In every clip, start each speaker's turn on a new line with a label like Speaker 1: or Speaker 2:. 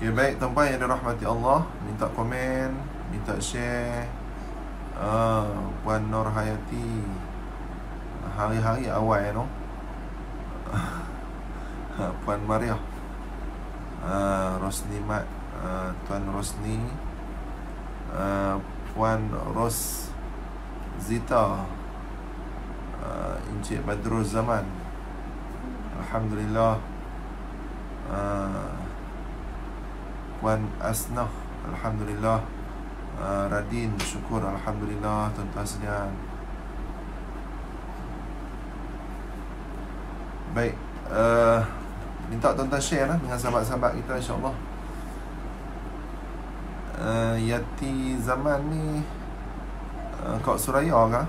Speaker 1: Okay, baik tuan-puan yang dirahmati Allah, minta komen, minta share. Puan Nur Hayati, hari-hari awal no. Puan Mariah, Rosni Mat, Tuan Rosni, Puan Ros Zita, Encik Badrul Zaman, Alhamdulillah. Puan Asnah, Alhamdulillah. Radin, syukur, Alhamdulillah. Tuan-tuan sekalian, baik, minta tuan-tuan share lah dengan sahabat-sahabat kita, insyaAllah. Yati Zaman ni kat Suraya kah?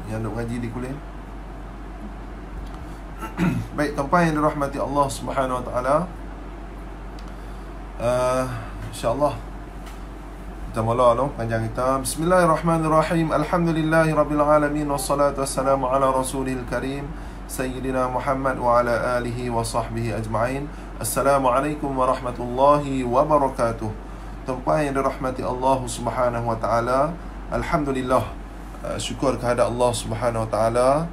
Speaker 1: Yang duk ngaji di kuliah. Baik, tuan-tuan yang dirahmati Allah Subhanahu Wa Taala, insyaAllah kita mula panjang kita. Bismillahirrahmanirrahim. Alhamdulillahirrabbilalamin. Wassalatu wassalamu ala rasulil karim Sayyidina Muhammad wa ala alihi wa sahbihi ajma'in. Assalamualaikum warahmatullahi wabarakatuh. Tuan-tuan yang dirahmati Allah Subhanahu Wa Taala, Alhamdulillah, syukur kehadap Allah Subhanahu Wa Taala,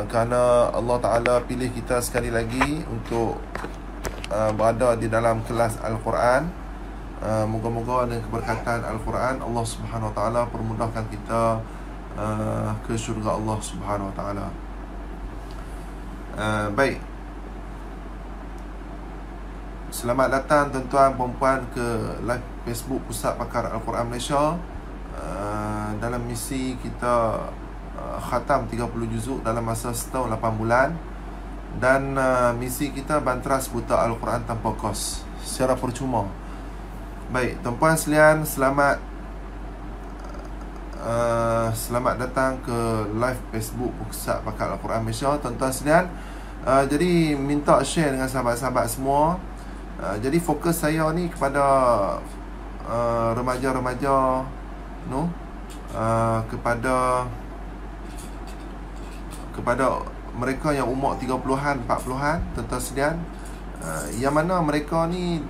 Speaker 1: kerana Allah Ta'ala pilih kita sekali lagi untuk berada di dalam kelas Al-Quran. Moga-moga dengan keberkatan Al-Quran, Allah Subhanahu Wa Taala permudahkan kita ke syurga Allah Subhanahu Wa Taala. Baik, selamat datang tuan-tuan puan-puan ke live Facebook Pusat Pakar Al-Quran Malaysia. Dalam misi kita khatam 30 juzuk dalam masa setahun 8 bulan. Dan misi kita bantras buta Al-Quran tanpa kos, secara percuma. Baik, tuan-puan sekalian, selamat datang ke live Facebook Pusat Pakar Al-Quran Malaysia, tuan-tuan sekalian. Jadi minta share dengan sahabat-sahabat semua. Jadi fokus saya ni kepada remaja-remaja, kepada mereka yang umur 30-an, 40-an, tuan-tuan sekalian, yang mana mereka ni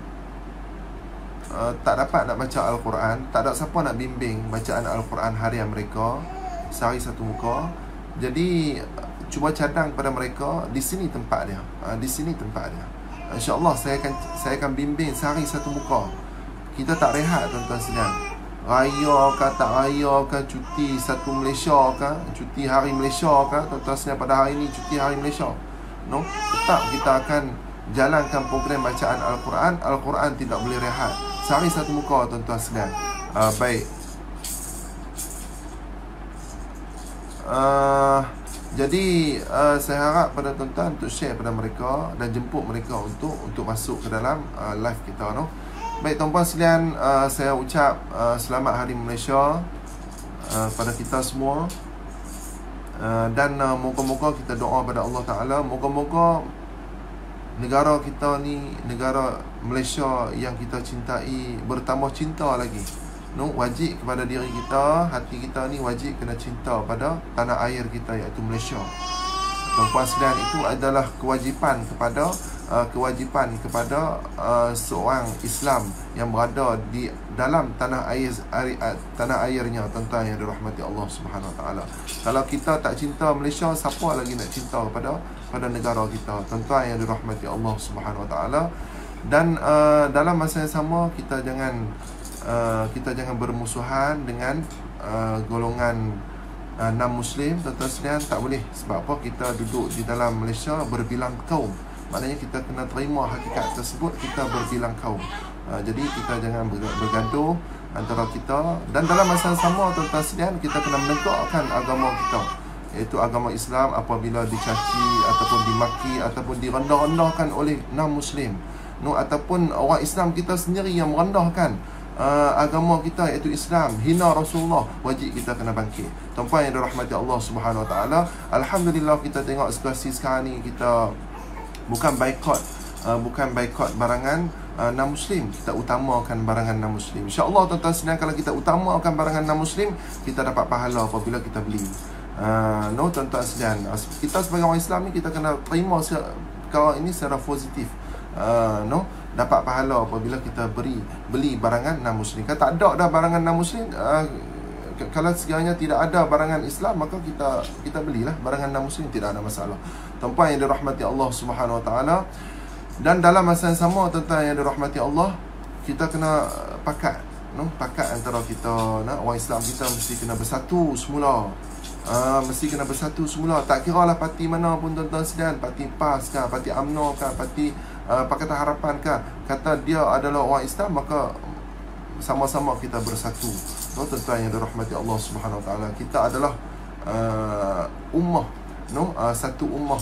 Speaker 1: tak dapat nak baca Al-Quran, tak ada siapa nak bimbing bacaan Al-Quran harian mereka sehari satu muka. Jadi cuba cadang pada mereka, di sini tempat dia, di sini tempat dia. InsyaAllah saya akan bimbing sehari satu muka. Kita tak rehat, tuan-tuan sekalian. Raya ke tak raya ke, cuti satu Malaysia ke, cuti hari Malaysia ke, tuan-tuan sekalian, pada hari ni cuti hari Malaysia, tetap kita akan jalankan program bacaan Al-Quran. Al-Quran tidak boleh rehat, sehari satu muka, tuan-tuan sekalian. Baik, jadi saya harap pada tuan-tuan untuk share pada mereka dan jemput mereka untuk masuk ke dalam live kita, Baik, tuan-puan sekalian, saya ucap selamat Hari Malaysia pada kita semua. Dan moga-moga kita doa pada Allah Ta'ala, moga-moga negara kita ni, negara Malaysia yang kita cintai, bertambah cinta lagi. Wajib kepada diri kita, hati kita ni wajib kena cinta pada tanah air kita, iaitu Malaysia. Tuan-puan sekalian, itu adalah kewajipan kepada seorang Islam yang berada di dalam tanah airnya, tuan-tuan yang dirahmati Allah Subhanahu Wa Taala. Kalau kita tak cinta Malaysia, siapa lagi nak cinta pada negara kita, tuan-tuan yang dirahmati Allah Subhanahu Wa Taala. Dan dalam masa yang sama, kita jangan bermusuhan dengan golongan non-Muslim, tuan-tuan sekalian. Tak boleh. Sebab apa? Kita duduk di dalam Malaysia berbilang kaum. Maknanya kita kena terima hakikat tersebut, kita berbilang kaum. Jadi kita jangan bergaduh antara kita. Dan dalam masa yang sama, tuan-tuan sekalian, kita kena menegakkan agama kita, iaitu agama Islam, apabila dicaci ataupun dimaki ataupun direndah-rendahkan oleh non-Muslim, ataupun orang Islam kita sendiri yang merendahkan agama kita, iaitu Islam, hina Rasulullah, wajib kita kena bangkit. Tuan-puan yang dirahmati Allah Subhanahu Wa Taala, Alhamdulillah, kita tengok situasi sekarang ni, kita bukan baikot barangan non-Muslim, kita utamakan barangan non-Muslim. InsyaAllah, tuan-tuan sekalian, kalau kita utamakan barangan non-Muslim, kita dapat pahala apabila kita beli. Tuan-tuan sekalian, kita sebagai orang Islam ni, kita kena terima perkara ini secara positif. dapat pahala apabila kita beli barangan non-Muslim. Kalau tak ada dah barangan non-Muslim, kalau sekiranya tidak ada barangan Islam, maka kita belilah barangan non-Muslim, tidak ada masalah. Tuan-tuan yang dirahmati Allah Subhanahu Wa Taala, dan dalam masa yang sama, tuan-tuan yang dirahmati Allah, kita kena pakat antara kita, orang Islam kita mesti kena bersatu semula. Mesti kena bersatu semula. Tak kira lah parti mana pun, tuan-tuan sekalian, parti PAS kah, parti UMNO kah, parti Pakatan Harapan kah, kata dia adalah orang Islam, maka sama-sama kita bersatu. Tuan-tuan yang dirahmati Allah Subhanahu Wa Taala, kita adalah ummah, satu ummah,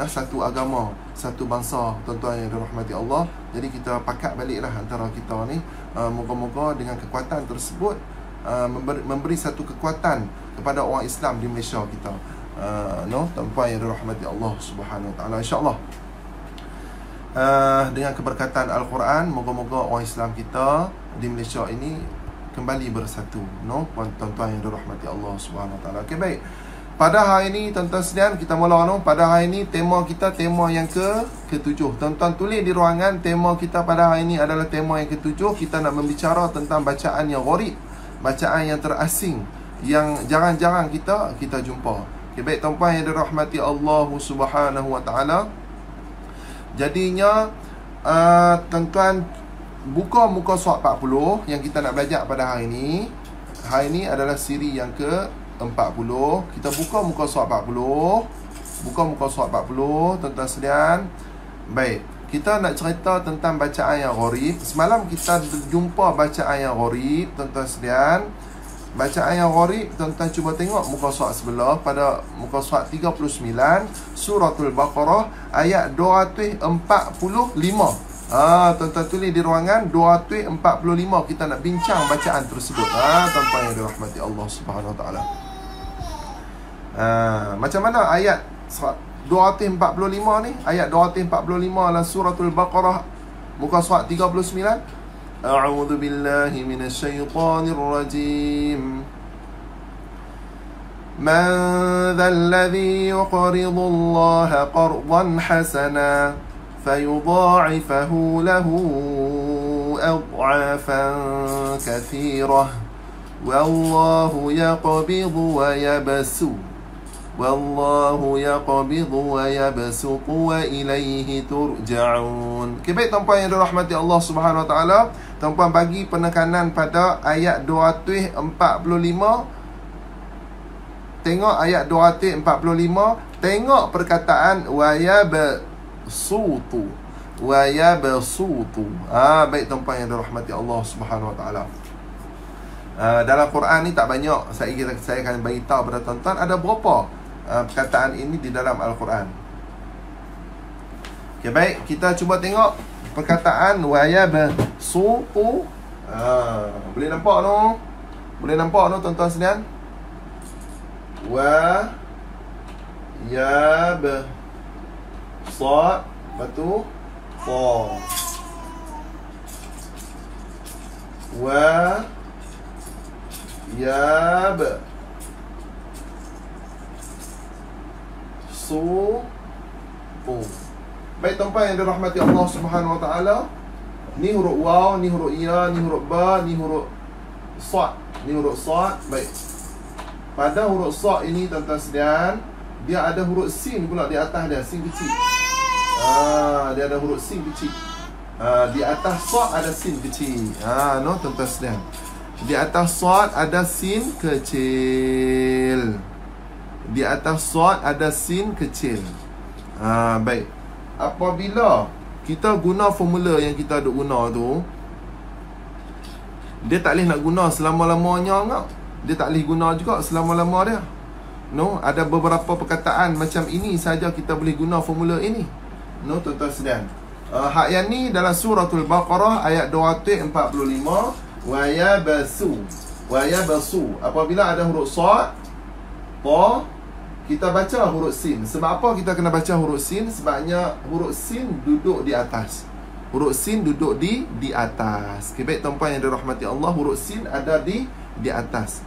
Speaker 1: satu agama, satu bangsa, tuan-tuan yang dirahmati Allah. Jadi kita pakat baliklah antara kita ni. Moga-moga dengan kekuatan tersebut memberi satu kekuatan kepada orang Islam di Malaysia kita. Tuan-tuan yang dirahmati Allah Subhanahu Wa Taala, insya-Allah dengan keberkatan Al-Quran, moga-moga orang Islam kita di Malaysia ini kembali bersatu. Tuan-tuan yang dirahmati Allah Subhanahu Wa Taala. Okey, baik. Pada hari ini, tuan-tuan sekalian, kita mula pada hari ini tema kita, tema yang ke-7. Tuan-tuan tulis di ruangan, tema kita pada hari ini adalah tema yang ke-7. Kita nak membicara tentang bacaan yang gharib, bacaan yang terasing, yang jarang-jarang kita jumpa. Okay, baik tuan-tuan yang dirahmati Allah Subhanahu Wa Taala. Jadinya tuan-tuan buka muka surat 40 yang kita nak belajar pada hari ini. Hari ini adalah siri yang ke-40. Kita buka muka surat 40. Buka muka surat 40, tuan-tuan sekalian. Baik, kita nak cerita tentang bacaan yang gharib. Semalam kita jumpa bacaan yang gharib, tuan-tuan sekalian. Bacaan yang gharib, tuan-tuan cuba tengok muka surat sebelah, pada muka surat 39 Suratul Baqarah ayat 245. Tuan-tuan tulis di ruangan 245. Kita nak bincang bacaan tersebut. Tuan-tuan yang dirahmati Allah Subhanahu Wa Taala. Macam mana ayat 245 ni? Ayat 245 dalam Suratul Baqarah muka surat 39. A'udzu billahi minasyaitonir rajim. Man dzal ladzi yuqridu Allah qardan hasana fayudha'ifahu lahu ad'afan katsirah wallahu yaqbidu wa yabsu wallahu yaqbidu wa yabsutu wa ilaihi turja'un. Okay, baik tuan-puan yang dirahmati Allah Subhanahu Wa Taala, tuan-puan bagi penekanan pada ayat 245. Tengok ayat 245, tengok perkataan wa yabsutu, wa yabsutu. Baik tuan-puan yang dirahmati Allah Subhanahu Wa Taala. Dalam Quran ni tak banyak. Saya akan beritahu pada tuan-tuan ada berapa perkataan ini di dalam Al-Quran. Okay, baik, kita cuba tengok perkataan wa yabsutu. Boleh nampak tu? Boleh nampak tu tuan-tuan sekalian? Wa yab sad batu ta. Wa yab su. Baik tuan-tuan yang dirahmati Allah Subhanahu Wa Taala, ni huruf waw, ni huruf ya, ni huruf ba, ni huruf sad, ni huruf sad. Baik, pada huruf sad ini tuan-tuan sekalian, dia ada huruf sin pula di atas dia, sin kecil. Dia ada huruf sin kecil. Di atas sad ada sin kecil. Tuan-tuan sekalian, di atas sad ada sin kecil. Di atas sad ada sin kecil. Baik, apabila kita guna formula yang kita duk guna tu, dia tak boleh nak guna selama-lamanya enggak. Dia tak boleh guna juga selama-lama dia. Ada beberapa perkataan macam ini saja kita boleh guna formula ini. Tuan-tuan sekalian. Hak yang ni dalam Suratul Baqarah ayat 245. Wa yabasu. Wa yabasu. Apabila ada huruf sad, ta, kita baca huruf sin. Sebab apa kita kena baca huruf sin? Sebabnya huruf sin duduk di atas. Huruf sin duduk di atas. Okay, baik tuan-puan yang dirahmati Allah, huruf sin ada di atas.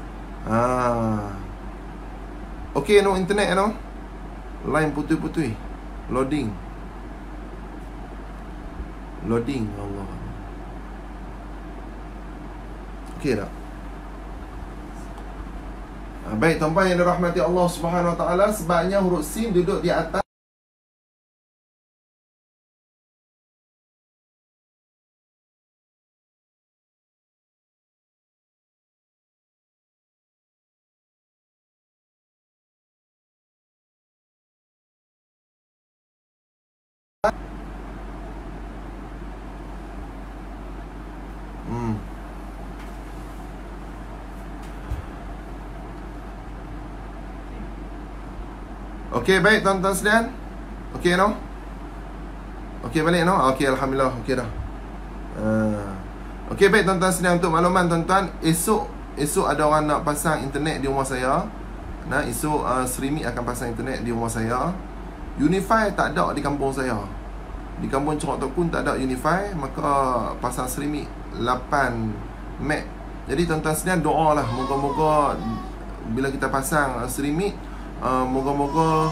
Speaker 1: Okey, internet line putih-putih. Loading. Loading Allah. Okey tak? Baik tuan-tuan yang dirahmati Allah Subhanahu Wa Taala, sebabnya huruf sin duduk di atas Okey, baik tuan-tuan sekalian. Okey no? Okey balik no? Okey, alhamdulillah. Okey dah. Okey, baik tuan-tuan sekalian, untuk makluman tuan-tuan, esok ada orang nak pasang internet di rumah saya. Nah, esok Serimi akan pasang internet di rumah saya. Unify tak ada di kampung saya. Di kampung Cerok Tokun tak ada Unify, maka pasang Serimi 8 meg. Jadi tuan-tuan sekalian, doa lah moga-moga bila kita pasang Serimi, moga-moga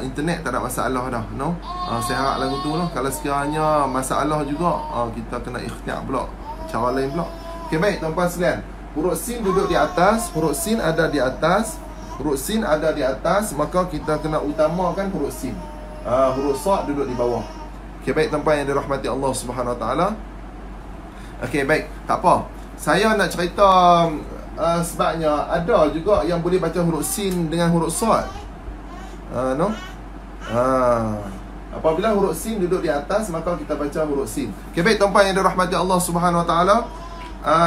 Speaker 1: internet tak ada masalah dah, no? Saya harap lagu tu lah. Kalau sekiranya masalah juga, kita kena ikhtiar pula, cara lain pula. Okey, baik tuan-tuan sekalian, huruf sin duduk di atas, huruf sin ada di atas, huruf sin ada di atas, maka kita kena utamakan huruf sin. Huruf sad duduk di bawah. Okey, baik tuan-tuan yang dirahmati Allah Subhanahu Wa Taala. Okey, baik, tak apa. Saya nak cerita sebabnya ada juga yang boleh baca huruf sin dengan huruf sad. No? Apabila huruf sin duduk di atas, maka kita baca huruf sin. Okey, baik tuan-tuan yang dirahmati Allah Subhanahu Wa Taala.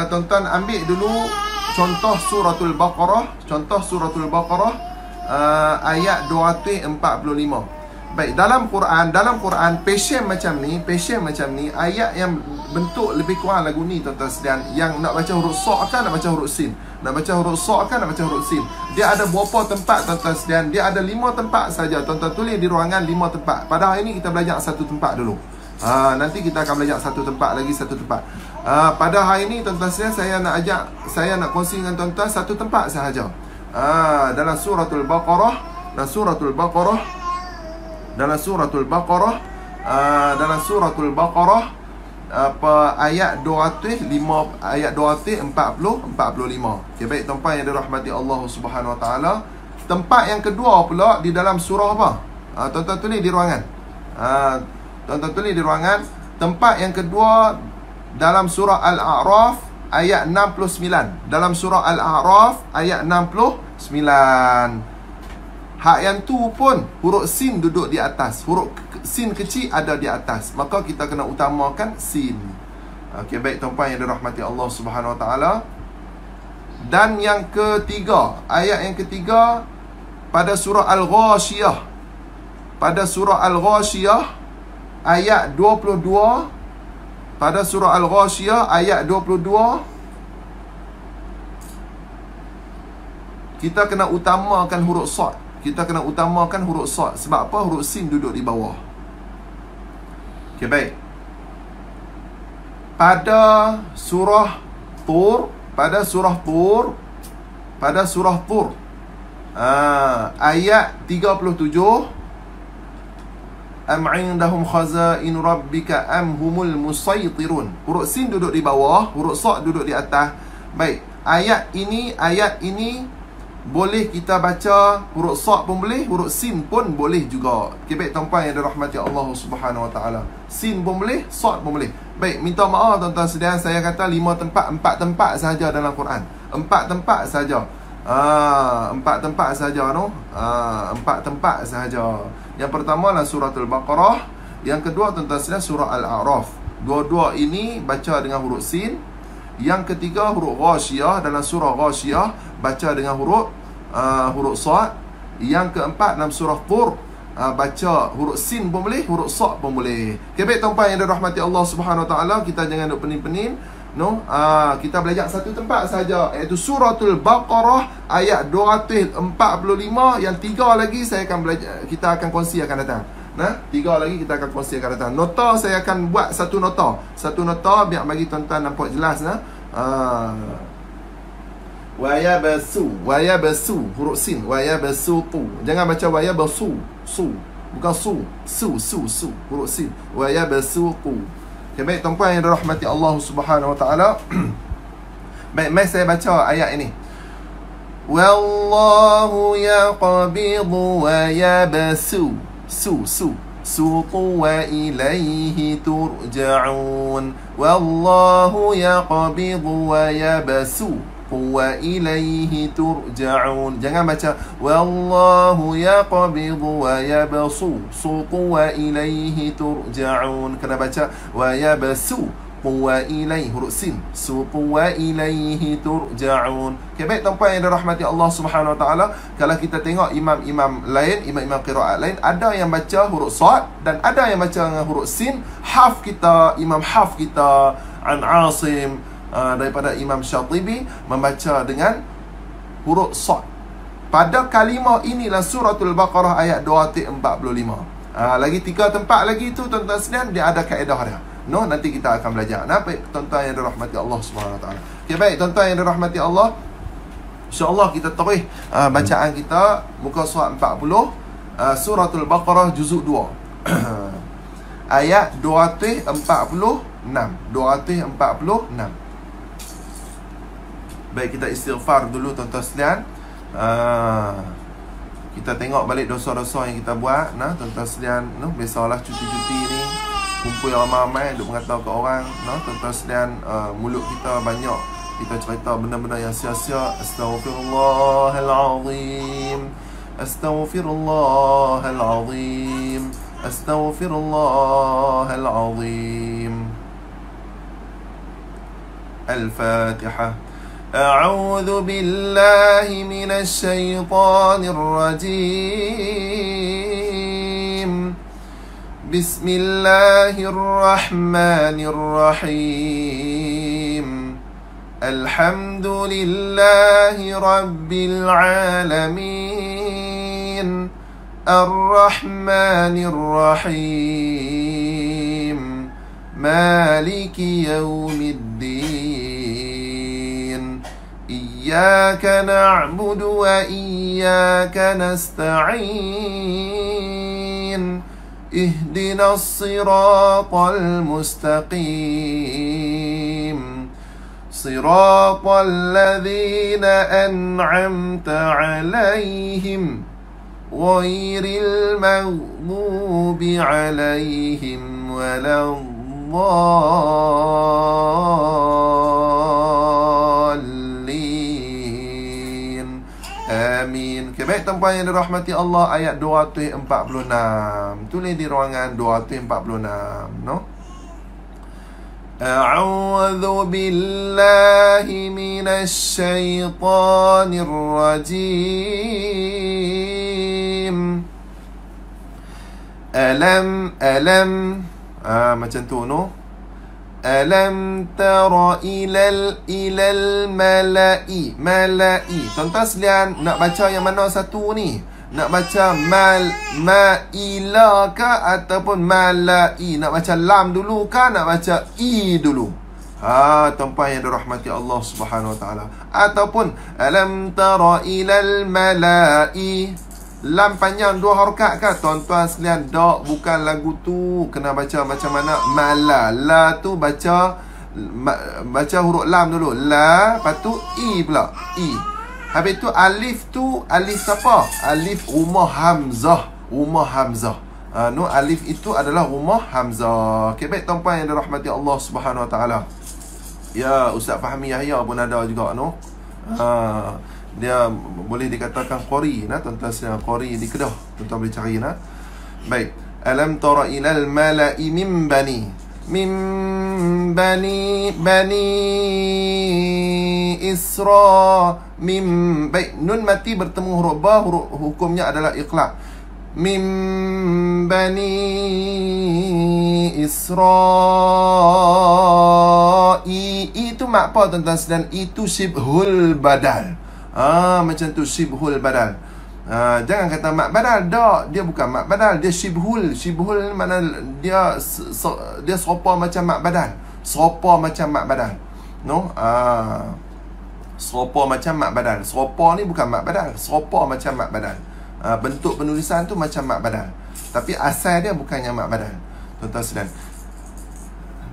Speaker 1: Tuan-tuan ambil dulu contoh suratul Baqarah. Contoh suratul Baqarah ayat 245. Baik, dalam Quran passion macam ni, ayat yang bentuk lebih kurang lagu ni tuan-tuan sekalian. Yang nak baca huruf sa kan, nak baca huruf sin. Nak baca huruf sa kan, nak baca huruf sin. Dia ada berapa tempat tuan-tuan sekalian? Dia ada 5 tempat saja. Tuan-tuan tulis di ruangan 5 tempat. Pada hari ni kita belajar satu tempat dulu. Nanti kita akan belajar satu tempat lagi, satu tempat. Pada hari ni tuan-tuan sekalian, saya nak kongsi dengan tuan-tuan satu tempat sahaja. Dalam suratul Baqarah, ayat 245. Okey, baik tuan-tuan yang dirahmati Allah Subhanahu Wa Taala. Tempat yang kedua pula di dalam surah apa? Tuan-tuan tulis di ruangan. Tempat yang kedua dalam surah Al-A'raf ayat 69. Dalam surah Al-A'raf ayat 69. Hak yang tu pun huruf sin duduk di atas. Huruf sin kecil ada di atas. Maka kita kena utamakan sin. Okey, baik tuan-tuan yang dirahmati Allah Subhanahu Wa Taala. Dan yang ketiga, ayat yang ketiga pada surah Al-Ghashiyah. Pada surah Al-Ghashiyah ayat 22. Pada surah Al-Ghashiyah ayat 22, kita kena utamakan huruf sad. Sebab apa? Huruf sin duduk di bawah. Okey, baik. Pada surah Tur ayat 37, am indahum khazain rabbika am humul musaytirun. Huruf sin duduk di bawah, huruf sad duduk di atas. Baik, ayat ini boleh kita baca huruf sad pun boleh, huruf sin pun boleh juga. Okey, baik tuan-tuan yang dirahmati Allah Subhanahu Wa Taala. Sin pun boleh, sad pun boleh. Baik, minta maaf tuan-tuan sekalian, saya kata 4 tempat sahaja dalam Quran. 4 tempat sahaja. 4 tempat sahaja no. 4 tempat sahaja. Yang pertama lah suratul Baqarah, yang kedua tuan-tuan sekalian surah Al-A'raf. Dua-dua ini baca dengan huruf sin. Yang ketiga huruf Ghashiyah, dalam surah Ghashiyah baca dengan huruf sad. Yang keempat dalam surah Tur baca huruf sin pun boleh, huruf sad pun boleh. Okay, baik tuan-tuan yang dirahmati Allah Subhanahu Wa Taala, kita jangan duk pening-pening. No, kita belajar satu tempat saja, iaitu suratul Baqarah ayat 245. Yang 3 lagi kita akan kongsi akan datang. Nah, 3 lagi kita akan kongsi akan datang. Nota saya akan buat satu nota biar bagi tuan-tuan nampak jelas nah. Wayabasu huruf sin, wayabasu tu. Jangan baca wayabasu, bukan su huruf sin. Wayabasu tu. Okay, baik tuan-puan yang dirahmati Allah Subhanahu wa taala. Baik, mari saya baca ayat ini. Wallahu yaqbidu wa yabsu wa ilaihi turja'un. Wallahu yaqbidu wa yabsu wa ilaihi turja'un. Jangan baca wallahu yaqbidu wa yabsu wa ilaihi turja'un. Kena baca wa yabsu wa ilaihi, huruf sin, wa ilaihi turja'un. Okay, baik tuan-puan yang dirahmati Allah Subhanahu wa taala, kalau kita tengok imam-imam lain, imam-imam qiraat lain, ada yang baca huruf sad dan ada yang baca dengan huruf sin. Hafs kita, imam Hafs kita an Asim daripada Imam Syatibi membaca dengan huruf sad. Pada kalimah inilah suratul Baqarah ayat 245. Lagi 3 tempat lagi tu tuan-tuan sekalian, dia ada kaedah dia. No, nanti kita akan belajar. Baik tuan-tuan yang dirahmati Allah Subhanahu wa taala. Okey, baik tuan-tuan yang dirahmati Allah, insya-Allah kita terus bacaan kita muka surat 40, suratul Baqarah juzuk 2. Ayat 246. 246. Baik, kita istighfar dulu tuan-tuan sekalian. Kita tengok balik dosa-dosa yang kita buat. Tuan-tuan sekalian, biasalah cuti-cuti ni kumpul ramai-ramai duk mengata ke orang, tuan-tuan sekalian, mulut kita banyak kita cerita benda-benda yang sia-sia. Astaghfirullahalazim, astaghfirullahalazim, astaghfirullahalazim. Al-Fatihah. A'udzu billahi minasy syaithanir rajim. Bismillahirrahmanirrahim. Alhamdulillahi rabbil alamin. Ar-Rahmanir Rahim. Maliki yaumiddin. Iyyaka na'budu wa iyyaka nasta'in. Ihdinas siratal mustaqim. Siratal ladzina an'amta 'alaihim ghairil maghdubi 'alaihim waladdallin. Amin. Okay, baik tuan-puan yang dirahmati Allah, ayat 246. Tulis di ruangan 246, A'udzu billahi minasy syaithanir rajim. Alam macam tu, Alam tara ilal mala'i. Tuan-tuan sekalian, nak baca yang mana satu ni? Nak baca ma'ila ke ataupun mala'i? Nak baca lam dulu ke nak baca i dulu? Tuan-puan yang dirahmati Allah Subhanahu wa taala. Ataupun alam tara ilal mala'i. Lam panjang 2 harakat ke tuan-tuan sekalian? Tak, bukan lagu tu. Kena baca macam mana? Mala. La tu baca huruf lam dulu. La, lepas tu i pula. I. Habis tu alif tu, alif siapa? Alif rumah Hamzah. Alif itu adalah rumah Hamzah. Okay, baik tuan-puan yang dirahmati Allah Subhanahu wa taala. Ya, Ustaz Fahmi Yahya pun ada juga, dia boleh dikatakan qori, tuan-tuan sekalian, qori di Kedah. Tuan-tuan boleh cari, Baik. Alam tara ilal mala'i min bani Isra. Baik, nun mati bertemu huruf ba, huruf hukumnya adalah iqlaq. Min bani Isra. Itu mak apa tuan-tuan sekalian? Itu syibhul badal. Macam tu, syibhul badal. Jangan kata mak badal. Tak, dia bukan mak badal, dia syibhul. Syibhul mana dia serupa macam mak badal. Serupa macam mak badal. Serupa macam mak badal. Serupa ni bukan mak badal, serupa macam mak badal. Bentuk penulisan tu macam mak badal, tapi asal dia bukannya mak badal. Tuan-tuan sekalian,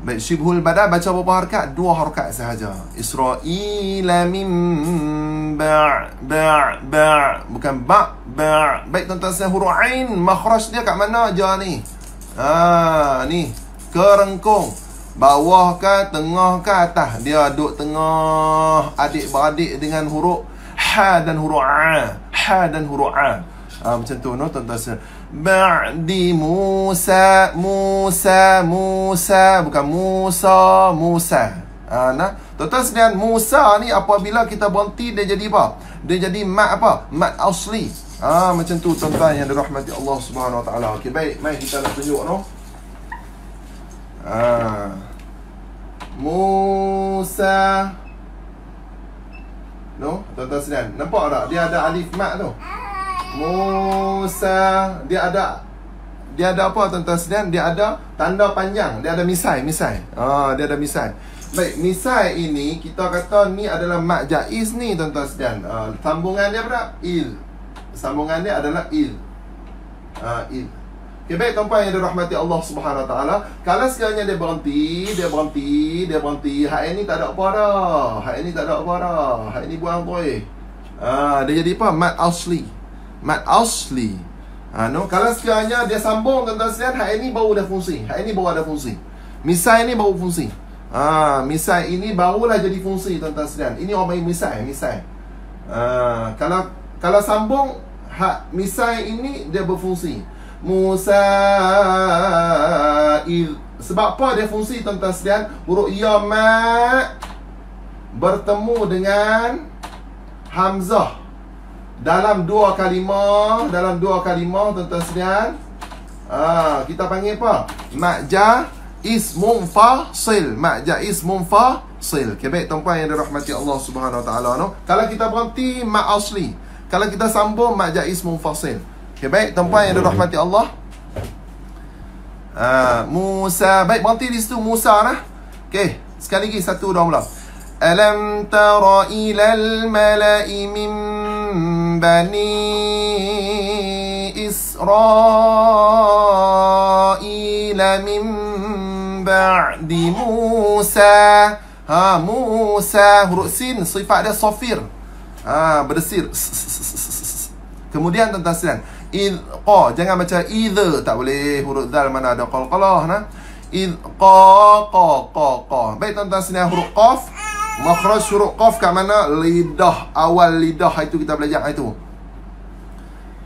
Speaker 1: Baik, syibhul badal baca berapa harakat? 2 harakat sahaja. Isra'ila min bukan ba. Baik tuan-tuan sekalian, huruf ain makhraj dia kat mana je ni? Ni kerengkung. Bawah ke, tengah ke, atas? Dia duduk tengah, adik-beradik dengan huruf ha dan huruf a. Ha dan huruf a. Macam tu, no, tuan-tuan sekalian. Ba'di Musa, bukan Musa. Nah, tuan-tuan sekalian, Musa ni apabila kita berhenti dia jadi apa? Dia jadi mat apa? Mat asli. Macam tu tuan-tuan yang dirahmati Allah Subhanahu Wa Taala. Okey, baik, mari kita nak tunjuk, no. Musa. No, tuan-tuan sekalian, nampak tak? Dia ada alif mat tu. Musa, dia ada apa tuan-tuan sekalian? Dia ada tanda panjang, dia ada misai. Dia ada misai. Baik, misai ini kita kata ni adalah mat jaiz ni tuan-tuan sekalian. Sambungan dia berapa? Il. Sambungan dia adalah il. Il. Okay, baik tuan-tuan yang dirahmati Allah Subhanahu Wa Taala. Kalau sekiranya dia berhenti. Hak ini tak ada apa dah. Hak ini buang boleh. Dia jadi apa? Mat asli. No, kalau sekiranya dia sambung tuan-tuan sekalian, hak ini baru ada fungsi. Misai ni baru fungsi. Misai ini barulah jadi fungsi tuan-tuan sekalian. Ini orang panggil misai. Kalau sambung hak misai ini dia berfungsi. Musa sebab apa dia fungsi tuan-tuan sekalian? Huruf ya ma bertemu dengan hamzah dalam dua kalimah tuan-tuan sekalian. Kita panggil apa? Mat jaiz munfasil. Okay, baik tuan-tuan yang dirahmati Allah Subhanahu Wa Taala, no. Kalau kita berhenti mat asli, kalau kita sambung mat jaiz munfasil. Okay, baik tuan-tuan yang dirahmati Allah. Musa. Baik, berhenti di situ Musa nah. Okay, sekali lagi, 1, 2 mula. Alam tara ilal mala'i min bani Israila min ba'di Musa. Musa, huruf sin, sifat dia safir. Berdesir. Kemudian tuan-tuan sekalian, idqa, jangan baca idza, tak boleh. Huruf dal mana ada qalqalah nah. Idqa, qa. Baik tuan-tuan sekalian, huruf qaf, makhraj huruf qaf kat mana? Lidah, awal lidah itu kita belajar itu.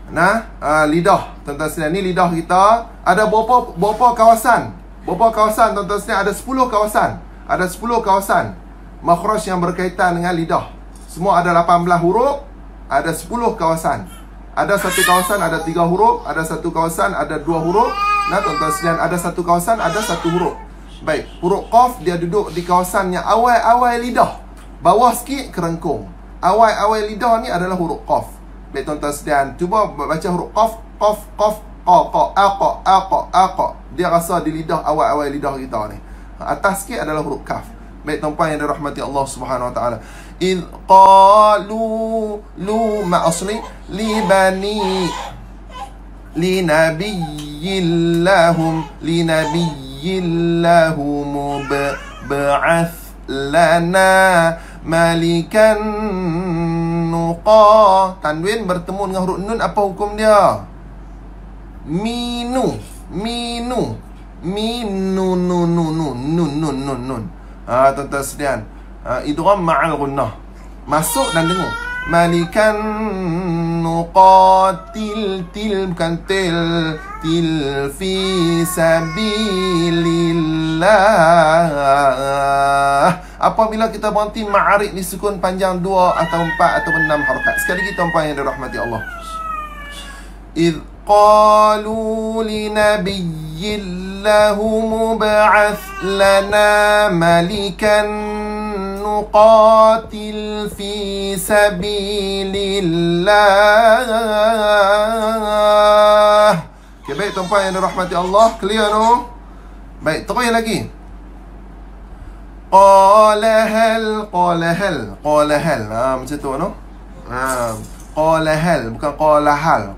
Speaker 1: Nah, lidah tuan-tuan sekalian, ni lidah kita ada berapa kawasan? Tuan-tuan sekalian, ada 10 kawasan. Ada 10 kawasan makhraj yang berkaitan dengan lidah. Semua ada 18 huruf, ada 10 kawasan. Ada satu kawasan ada 3 huruf, ada satu kawasan ada 2 huruf. Nah, tuan-tuan sekalian, ada satu kawasan ada 1 huruf. Baik, huruf qaf dia duduk di kawasan yang awal lidah. Bawah sikit kerengkung. Awal lidah ni adalah huruf qaf. Baik tuan-tuan sekalian, cuba baca huruf qaf, qa. Dia rasa di lidah, awal lidah kita ni. Atas sikit adalah huruf kaf. Baik tuan-tuan yang dirahmati Allah Subhanahu Wa Taala. إذ قالوا ما أصلي لبني لنبي لهم بعث لنا ملكا نقا. Tanwin bertemu dengan huruf nun, apa hukum dia? Nun. Tuan-tuan sekalian, idgham ma'al gunnah, masuk dan dengung. Malikan nuqatil, bukan til fi sabilillah. Apabila kita berhenti ma'arid ni sukun panjang 2 atau 4 atau 6 harakat. Sekali lagi tuan-tuan yang dirahmati Allah. إذ قالوا لنبي له مبعث لنا ملكا نقاتل في سبيل الله. Okay, baik tuan-tuan yang dirahmati Allah, clear no? Baik, terus lagi. Qala hal. Macam tu no? Qala hal, bukan qala hal.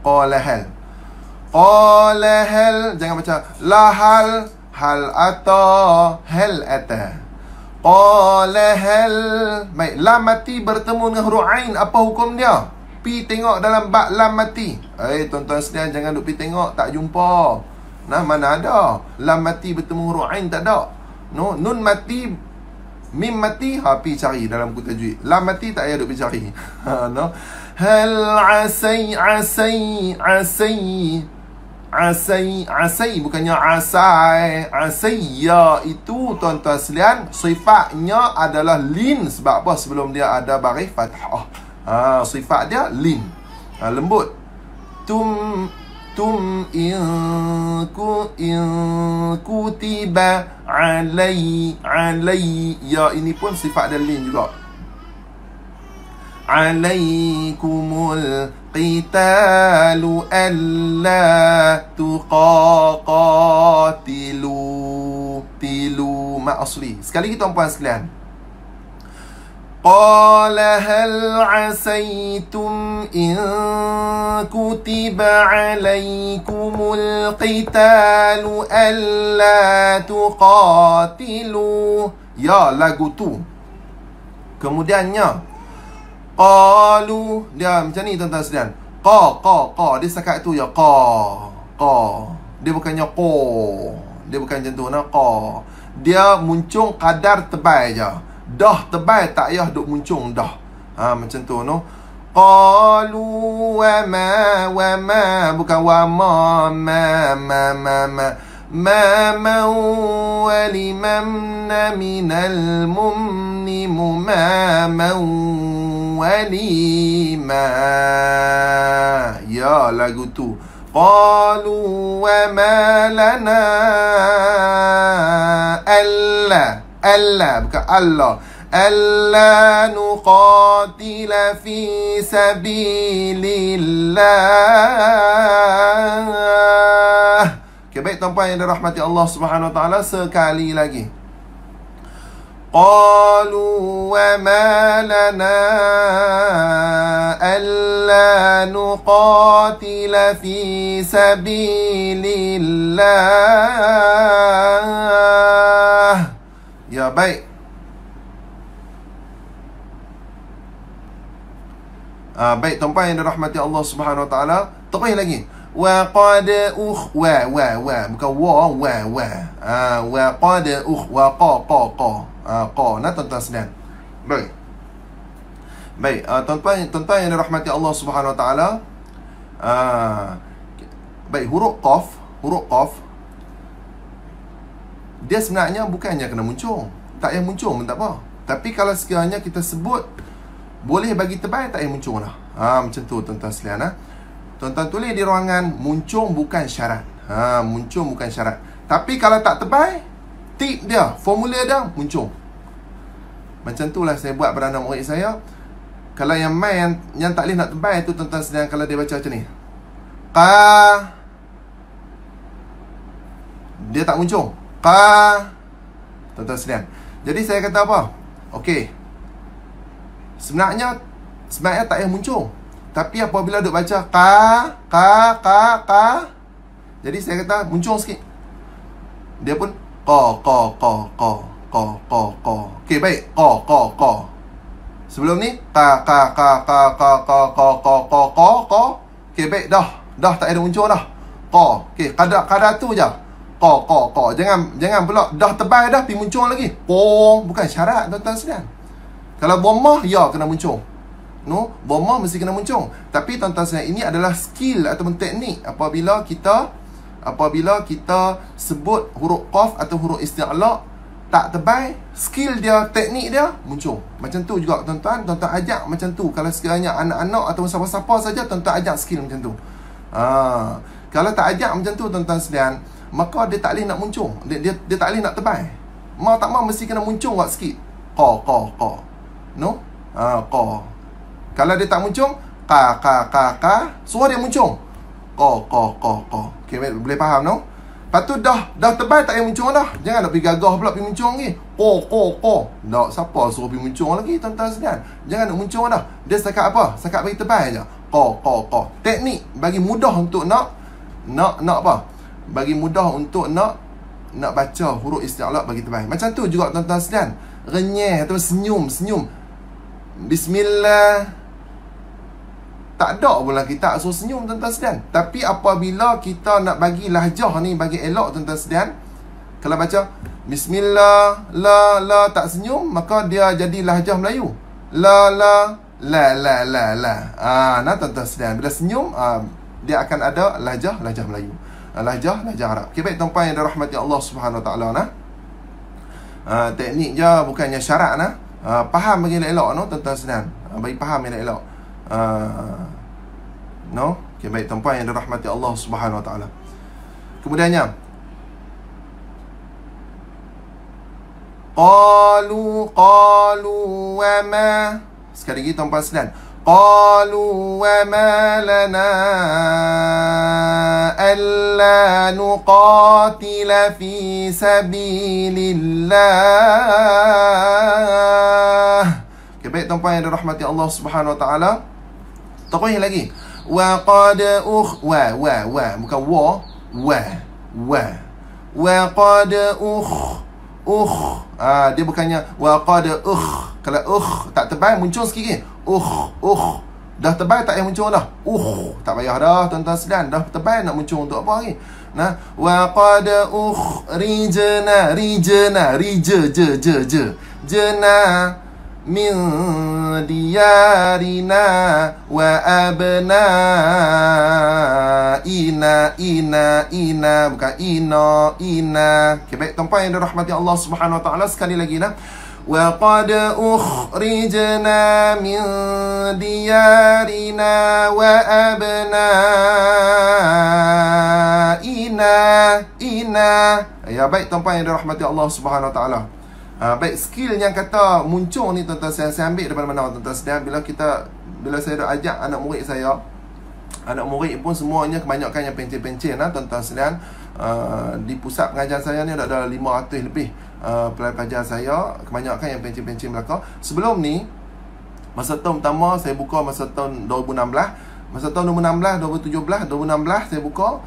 Speaker 1: Qala hal, jangan baca la hal, hal ata. Qala hal. Baik, lam mati bertemu dengan huruf ain, apa hukum dia? Pi tengok dalam bab lam mati. Tuan-tuan sekalian, jangan duk pi tengok, tak jumpa. Nah, mana ada lam mati bertemu huruf ain, tak ada. No, nun mati, mim mati, pi cari dalam buku tajwid. Lam mati tak payah duk pi cari. No. Hal asai bukannya asai ya, itu tuan-tuan sekalian sifatnya adalah lin. Sebab apa? Sebelum dia ada baris fathah. Sifat dia lin, lembut. Tum in kutiba alai ya, ini pun sifat dia lin juga. Alaikumul qitalu alla tuqatilu. Tilu mak asli. Sekali lagi tuan-puan sekalian. Qala hal asaitum in kutiba alaikumul qitalu alla tuqatilu. Ya, lagu tu. Kemudiannya qalu, dia macam ni tuan-tuan sekalian. Qa dia sekat tu ya, qa. Dia bukannya qa. Dia bukan macam tu nah, qa. Dia muncung kadar tebal je. Dah tebal tak payah duk muncung dah. Macam tu no. Qalu wa ma bukan wa ma walimamna minal mumnimu walima. Ya, lagu tu. Qalu wa ma lana alla bukan Allah, alla nuqatila fi sabilillah. Okay, baik tuan-puan yang dirahmati Allah Subhanahu wa taala, sekali lagi. Qalu wa ma lana alla nuqatila fi sabilillah. Ya, baik. Baik tuan-puan yang dirahmati Allah Subhanahu wa taala, terus lagi. Wa qad wa bukan wa qad wa qa. Nah tuan-tuan sekalian. Baik, tuan-tuan yang dirahmati Allah Subhanahu wa taala. Baik, huruf qaf dia sebenarnya bukannya kena muncung. Tak payah muncung pun tak apa. Tapi kalau sekiranya kita sebut boleh bagi tebal, tak payah muncung lah. Macam tu tuan-tuan sekalian. Tuan-tuan tulis di ruangan, muncung bukan syarat. Muncung bukan syarat. Tapi kalau tak tebal, tip dia, formula dia muncung. Macam tu lah saya buat pada anak murid saya. Kalau yang main yang tak boleh nak tebal tu tuan-tuan sekalian, kalau dia baca macam ni, qa, dia tak muncung. Qa, tuan-tuan sekalian. Jadi saya kata apa? Okey, sebenarnya tak payah muncung. Tapi apabila duk baca qa, jadi saya kata muncung sikit. Dia pun qa. Okey, baik. Qa. Sebelum ni qa. Okey, baik dah tak ada muncung dah. Qa. Okey, kadar tu je. Qa. Jangan pula dah tebal dah pergi muncung lagi. Bukan syarat tuan-tuan sekalian. Kalau dhammah ya kena muncung. No, dhammah mesti kena muncung. Tapi tuan-tuan sekalian, ini adalah skill ataupun teknik apabila kita sebut huruf qaf atau huruf isti'la tak tebal, skill dia, teknik dia muncung. Macam tu juga tuan-tuan ajak macam tu. Kalau sekiranya anak-anak atau siapa-siapa saja, tuan-tuan ajak skill macam tu. Kalau tak ajak macam tu tuan-tuan sekalian, maka dia tak boleh nak muncung. Dia tak boleh nak tebal. Mau tak mau mesti kena muncung buat sikit. Qa. No? Qa. Kalau dia tak muncung, qa. Suruh dia muncung. Qa. Okey, boleh faham no? Lepas tu dah tebal tak payah muncung dah. Jangan nak pergi gagah pula pergi muncung lagi. Qa. Tak, siapa suruh pergi muncung lagi tuan-tuan sekalian. Jangan nak muncung dah. Dia setakat apa? Setakat bagi tebal je. Qa. Teknik bagi mudah untuk nak apa? Bagi mudah untuk nak nak baca huruf isti'la bagi tebal. Macam tu juga tuan-tuan sekalian, renyah atau senyum. Bismillah, tak ada pun lah kita suruh senyum tuan-tuan sekalian. Tapi apabila kita nak bagi lahjah ni bagi elok tuan-tuan sekalian, kalau baca Bismillah, la tak senyum, maka dia jadi lahjah Melayu. La. Nah tuan-tuan sekalian, bila senyum dia akan ada lahjah Melayu. Lahjah Arab. Okay, baik tuan-tuan yang dirahmati Allah Subhanahu Wa Taala nah. Teknik je bukannya syarat nah. Faham bagi elok no tuan-tuan sekalian. Bagi faham yang elok. No. Okay, baik tuan-tuan yang dirahmati Allah Subhanahu Wa Taala. Kemudiannya Qalu wa ma. Sekali lagi tuan-tuan sekalian. Qalu wa ma lana alla nuqatila fi sabilillah. Okay, baik tuan-tuan yang dirahmati Allah Subhanahu Wa Taala. Taqwih lagi. Wa qad wa bukan wa qad dia bukannya wa qad kalau tak tebal muncul sikit ke dah tebal tak payah muncul dah tak payah dah tuan-tuan sekalian, dah tebal nak muncul untuk apa lagi. Nah, wa qad rijna min diyarina wa abna ina bukan ina. Okay, baik tuan-tuan yang dirahmati Allah Subhanahu Wa Taala, sekali lagi nah. Wa qad ukhrijna min diyarina wa abna ina. Ya, baik tuan-tuan yang dirahmati Allah Subhanahu Wa Taala. Baik, skill yang kata muncul ni tuan-tuan saya ambil daripada mana tuan-tuan sekalian. Bila saya dah ajak anak murid saya, anak murid pun semuanya kebanyakan yang pencen-pencen tuan-tuan sekalian. Di pusat pengajian saya ni ada 500 lebih pelajar saya, kebanyakan yang pencen-pencen belaka. Sebelum ni, masa tahun pertama saya buka masa tahun 2016. Masa tahun 2016, 2017 saya buka.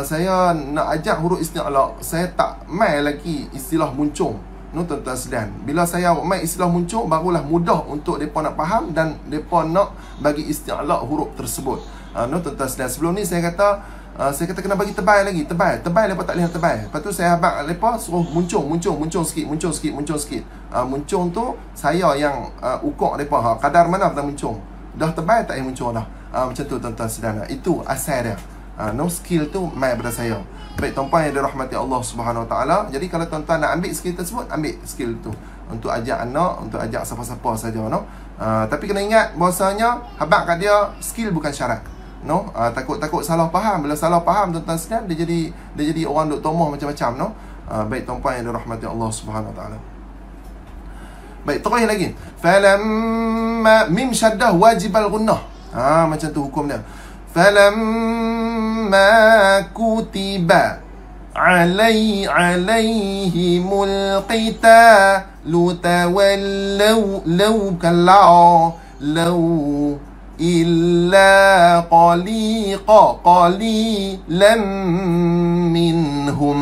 Speaker 1: Saya nak ajak huruf isti'la. Saya tak main lagi istilah muncul. No tuan-tuan sekalian, bila saya main istilah muncul, barulah mudah untuk mereka nak faham dan mereka nak bagi isti'la huruf tersebut. No tuan-tuan sekalian, sebelum ni saya kata kena bagi tebal lagi, tebal mereka tak boleh tebal. Lepas tu saya habaq mereka suruh muncul sikit. Muncul tu saya yang ukur mereka kadar mana kita muncul. Dah tebal tak payah muncul dah. Macam tu tuan-tuan sekalian. Itu asal dia. No, skill tu main pada saya. Baik tuan-tuan yang dirahmati Allah Subhanahu Wa Taala. Jadi kalau tuan-tuan nak ambil skill tersebut, ambil skill tu untuk ajak anak, untuk ajak siapa-siapa saja, no. Tapi kena ingat bahasanya habaq kat dia skill bukan syarat. No, takut salah faham. Bila salah faham tuan-tuan sekalian, dia jadi orang duk tomoh macam-macam, no. Baik tuan-tuan yang dirahmati Allah Subhanahu Wa Taala. Baik, terus lagi. Falamma mim syaddah wajibal gunnah. Macam tu hukum dia. فَلَمَّا كُتِبَ عَلَيْهِمُ الْقِتَالُ تَوَلَّوْا لَوْ إِلَّا قَلِيلًا مِنْهُمْ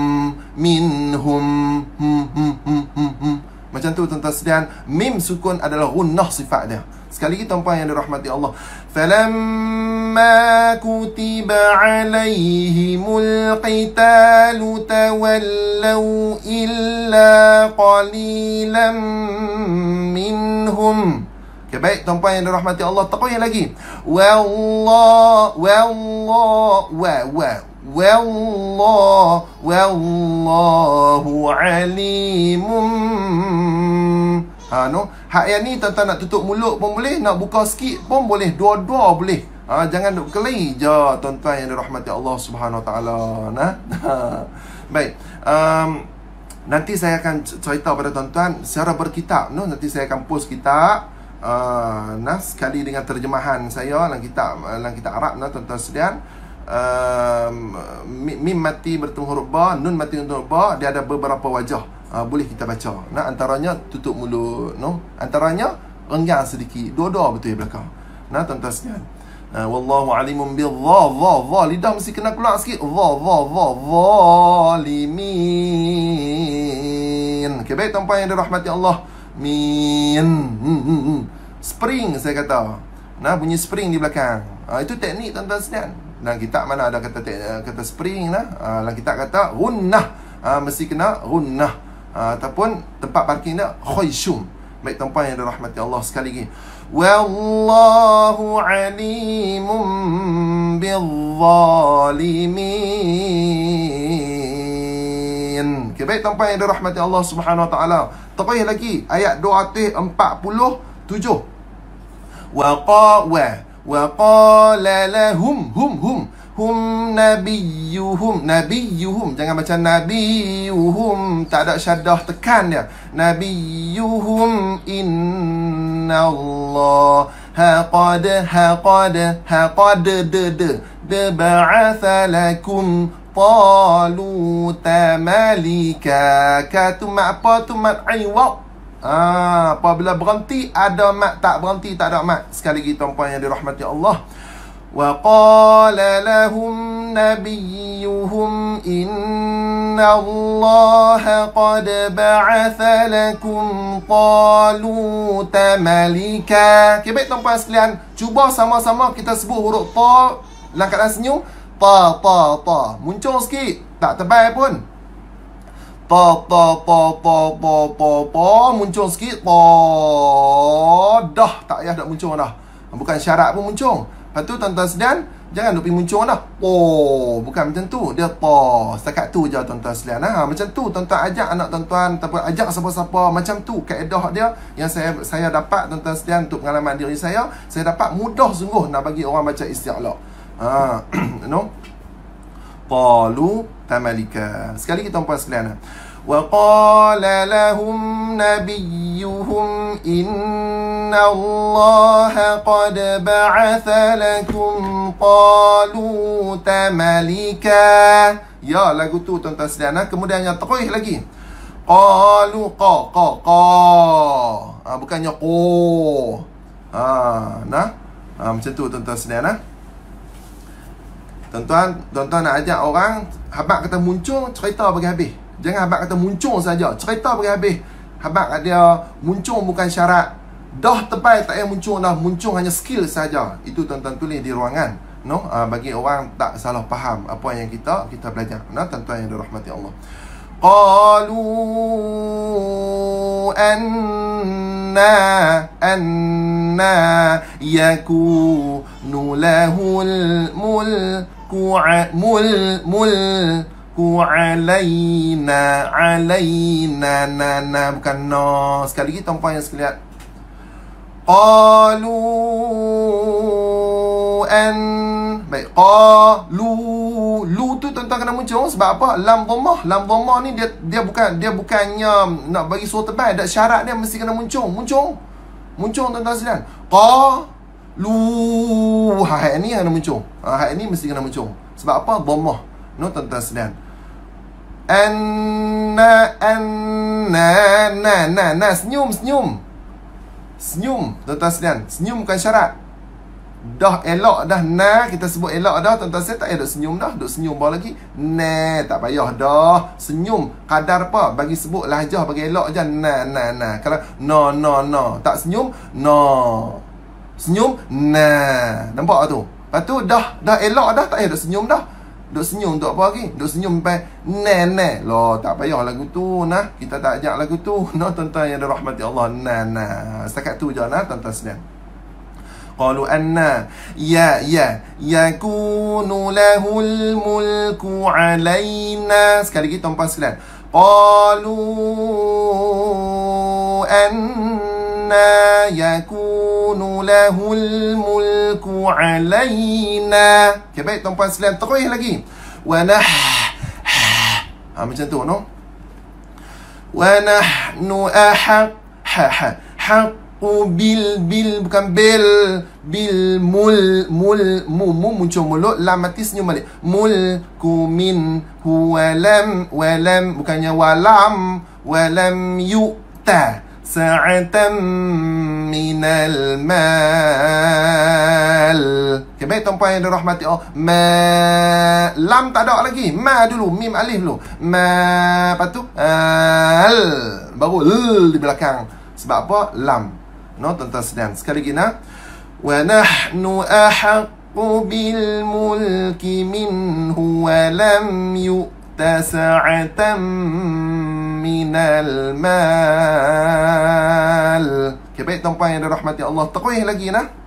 Speaker 1: Macam tu tuan-tuan sekalian, mim sukun adalah gunnah sifat dia. Sekali lagi tuan-tuan yang dirahmati Allah. Falamma kutiba alaihimul qitalu tawallaw illa qalilan minhum. Okay, baik tuan-tuan yang dirahmati Allah, taqwa lagi. Wallahu alimun. No, hak yang ni tuan-tuan nak tutup mulut pun boleh, nak buka sikit pun boleh, dua-dua boleh. Jangan duk kelai je tuan-tuan yang dirahmati Allah Subhanahu Wa Taala. Nah. Baik. Nanti saya akan cerita pada tuan-tuan secara berkitab, no. Nanti saya akan post kitab sekali dengan terjemahan saya dalam kitab Arab, no tuan-tuan sekalian. Mim mati bertemu huruf ba, nun mati bertemu huruf ba, dia ada beberapa wajah. Boleh kita baca. Nah, antaranya tutup mulut, no. Antaranya renggang sedikit. Dua-dua betul belakang. Nah, tuan-tuan sekalian. Wallahu alimun bil-dha. Lidah mesti kena keluar sikit. Zalimin. Okay, baik tuan-puan yang dirahmati Allah. Min. Spring saya kata. Nah, bunyi spring di belakang. Itu teknik tuan-tuan sekalian. Dalam kitab mana ada kata spring nah. Dalam kitab kata gunnah. Mesti kena gunnah. Ataupun tempat parking dia khayshum. Baik tuan-puan yang dirahmati Allah, sekali lagi. Wallahu alimun bizzalimin. Okay, baik tuan-puan yang dirahmati Allah Subhanahu wa taala. Terus lagi ayat 247. Wa qala lahum hum nabiyuhum, jangan baca nabiyuhum, tak ada syaddah tekan dia. Nabiyuhum innallaha qad ba'atha lakum taluta malika. Katu mat apa tu? Mat aiwaq. Apabila berhenti ada mat, tak berhenti tak ada mat. Sekali lagi tuan-puan yang dirahmati Allah. Wa qala lahum nabiyuhum innallaha qad ba'atha lakum taluta malika. Okay, baik tuan-puan sekalian, cuba sama-sama kita sebut huruf ta dalam keadaan senyum. Ta. Muncul sikit, tak tebal pun. Ta. Muncul sikit. Ta. Dah, tak payah dah muncul dah. Bukan syarat pun muncul. Lepas tu tuan-tuan sekalian, jangan duk pergi muncul dah. Bukan macam tu. Dia ta. Setakat tu je tuan-tuan sekalian. Macam tu tuan-tuan ajak anak tuan-tuan, ataupun ajak siapa-siapa. Macam tu kaedah dia yang saya dapat tuan-tuan sekalian untuk pengalaman diri saya. Saya dapat mudah sungguh nak bagi orang baca isti'la. Talu tamalika. Sekali lagi tuan-puan sekalian. Wa qala lahum nabiyuhum innallaha qad ba'atha lakum taluta malika. Ya, lagu tu tuan-tuan sekalian. Kemudiannya terus lagi. Qalu qa. Bukannya qo. Macam tu tuan-tuan sekalian. Tuan-tuan nak ajak orang, habaq kata muncul, cerita bagi habis. Jangan habaq kata muncul saja, cerita bagi habis. Habaq dia muncul bukan syarat. Dah tebal tak payah muncul dah, muncul hanya skill saja. Itu tuan-tuan tulis di ruangan. Bagi orang tak salah faham apa yang kita belajar. Tuan-tuan yang dirahmati Allah. Qalu anna yakunu lahul mulku alaina bukan no. Sekali lagi tuan-puan yang sekalian. Qalu baik, lu tu tuan-tuan kena muncul. Sebab apa? Lam dhammah ni dia bukannya nak bagi suara tebal. Ada syarat dia mesti kena muncul tuan-tuan sekalian. Qalu hak ni kena muncul. Hak ni mesti kena muncul. Sebab apa? Dhammah. Tuan-tuan sekalian. Senyum tuan-tuan sekalian. Senyum bukan syarat. Dah elok dah kita sebut elok dah tuan-tuan sekalian, tak payah duk senyum dah. Duk senyum bawa lagi tak payah dah. Senyum kadar apa? Bagi sebut lahjah bagi elok je. Kalau no tak senyum senyum nampak tu. Lepas tu dah elok dah, tak payah duk senyum dah. Duk senyum untuk apa lagi? Duk senyum sampai loh, tak payah lagu tu kita tak ajak lagu tu. Tuan-tuan yang dirahmati Allah. Setakat tu je tuan-tuan sekalian. Qalu anna yakunu lahul mulku alaina. Sekali lagi tuan-tuan sekalian. Qalu anna yakunu lahul mulku alaina. Okay, baik tuan-tuan sekalian, terus lagi. Wa macam tu wa nahnu bil bukan bil mul muncul mulut, lam mati senyum balik. Mulku minhu walam bukannya walam yu'ta sa'atan minal mal. Okay, baik Baik tuan-puan yang dirahmati Allah, ma, lam tak ada lagi, ma dulu, mim alif dulu, ma, lepas tu al, baru l di belakang. Sebab apa? Lam. No, tuan-tuan sekalian. Sekali lagi nak, wa nahnu ahaqqu bil mulki minhu wa lam yu'ta sa'atan minal mal. Okay, baik tuan-puan yang dirahmati Allah, terus lagi nak,